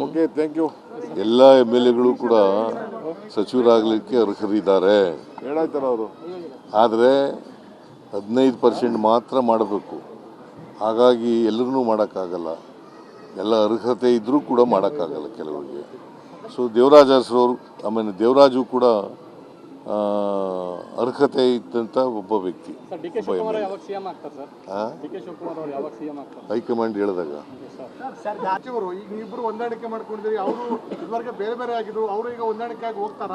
Okay, thank you. ಎಲ್ಲ MLAಗಳು ಕೂಡ ಸಚಿವರಾಗಲಿಕ್ಕೆ ಅರ್ಹರಿದ್ದಾರೆ. ಹೇಳಾಯ್ತಾರ ಅವರು. ಆದರೆ 15% ಮಾತ್ರ ಮಾಡಬೇಕು. ಹಾಗಾಗಿ ಎಲ್ಲರೂ ಮಾಡೋಕ್ಕಾಗಲ್ಲ. ಎಲ್ಲ ಅರ್ಹತೆ ಇದ್ದರೂ ಕೂಡ ಮಾಡೋಕ್ಕಾಗಲ್ಲ ಕೆಲವರಿಗೆ. ಸೊ ದೇವರಾಜ್ ಅರಸರವರು, ಆಮೇಲೆ ದೇವರಾಜು ಕೂಡ ಅರ್ಹತೆ ಇದ್ದಂಥ ಒಬ್ಬ ವ್ಯಕ್ತಿ. ಹೈಕಮಾಂಡ್ ಹೇಳಿದಾಗ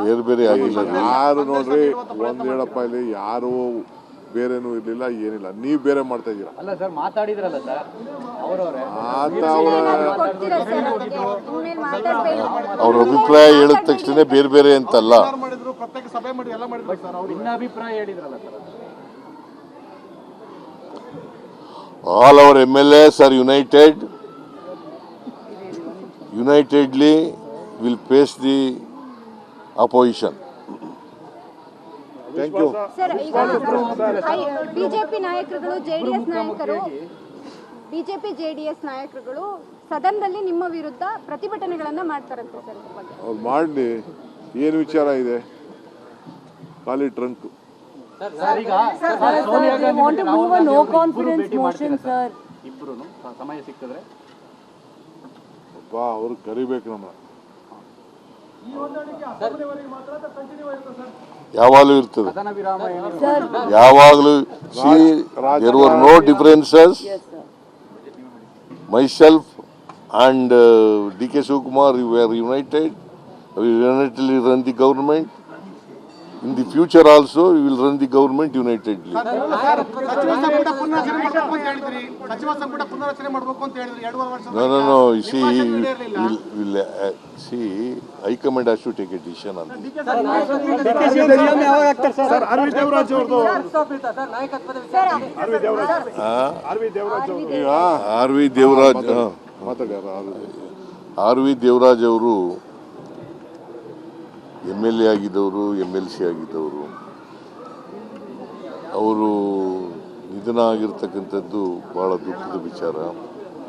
ಬೇರೆ ಬೇರೆ ಆಗಿಲ್ಲ. ಯಾರು ನೋಡ್ರಿ, ಒಂದು ಹೇಳಪ್ಪ, ಇಲ್ಲಿ ಯಾರು ಬೇರೆನೂ ಇರಲಿಲ್ಲ, ಏನಿಲ್ಲ. ನೀವು ಬೇರೆ ಮಾಡ್ತಾ ಇದ್ದೀರಾ. ಅಲ್ಲ ಸರ್, ಮಾತಾಡಿದ್ರಲ್ಲ ಸರ್ ಅವ್ರ ಅಭಿಪ್ರಾಯ ಹೇಳಿದ ತಕ್ಷಣ ಬೇರೆ ಬೇರೆ ಅಂತಲ್ಲ. ಅಭಿಪ್ರಾಯ ಹೇಳಿದ್ರಲ್ಲ sir. All our MLAs are unitedly will face the opposition. Thank you. Sir, ಈಗ ಬಿಜೆಪಿ ನಾಯಕರುಗಳು ಜೆಡಿಎಸ್ ನಾಯಕರುಗಳು ಸದನದಲ್ಲಿ ನಿಮ್ಮ ವಿರುದ್ಧ ಪ್ರತಿಭಟನೆಗಳನ್ನ ಮಾಡ್ತಾರಂತೆ ಸರ್. ಅವ್ರು ಮಾಡಲಿ, ಏನು ವಿಚಾರ ಇದೆ? ಖಾಲಿ ಟ್ರಂಕ್. ಸಮಯ ಸಿಕ್ಕಿದ್ರೆ ಅವ್ರು ಕರಿಬೇಕು ನಮ್ಮ. ಯಾವಾಗಲೂ ಇರ್ತದೆ, ಯಾವಾಗಲೂ. There were no differences. Myself and D.K. Shivakumar, we were united. We unitedly run the government. In the future also, we will run the government unitedly. No. You see, see, High Command has to take a decision on this. R.V. Devaraj ಅವರು MLA ಆಗಿದ್ದವರು, MLC ಆಗಿದ್ದವರು. ಅವರು ನಿಧನ ಆಗಿರ್ತಕ್ಕಂಥದ್ದು ಬಹಳ ದುಃಖದ ವಿಚಾರ.